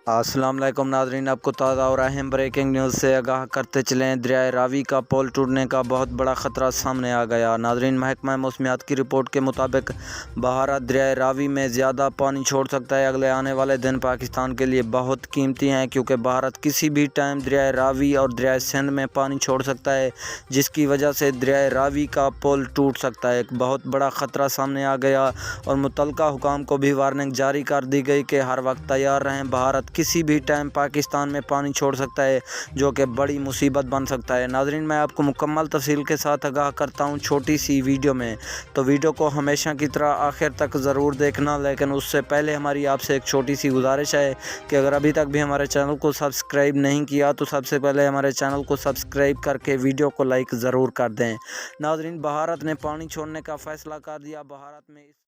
अस्सलाम वालेकुम नाज़रीन, आपको ताज़ा और अहम ब्रेकिंग न्यूज़ से आगाह करते चलें। दरियाए रावी का पुल टूटने का बहुत बड़ा ख़तरा सामने आ गया। नाज़रीन, महकमा मौसमियात की रिपोर्ट के मुताबिक बहारा दरियाए रावी में ज़्यादा पानी छोड़ सकता है। अगले आने वाले दिन पाकिस्तान के लिए बहुत कीमती हैं, क्योंकि भारत किसी भी टाइम दरियाए रावी और दरियाए सिंध में पानी छोड़ सकता है, जिसकी वजह से दरियाए रावी का पुल टूट सकता है। एक बहुत बड़ा ख़तरा सामने आ गया और मुतल्लिका हुकाम को भी वार्निंग जारी कर दी गई कि हर वक्त तैयार रहें। भारत किसी भी टाइम पाकिस्तान में पानी छोड़ सकता है, जो कि बड़ी मुसीबत बन सकता है। नाज़रीन, मैं आपको मुकम्मल तफसील के साथ आगाह करता हूं छोटी सी वीडियो में, तो वीडियो को हमेशा की तरह आखिर तक ज़रूर देखना। लेकिन उससे पहले हमारी आपसे एक छोटी सी गुजारिश है कि अगर अभी तक भी हमारे चैनल को सब्सक्राइब नहीं किया तो सबसे पहले हमारे चैनल को सब्सक्राइब करके वीडियो को लाइक ज़रूर कर दें। नाज़रीन, भारत ने पानी छोड़ने का फ़ैसला कर दिया। भारत में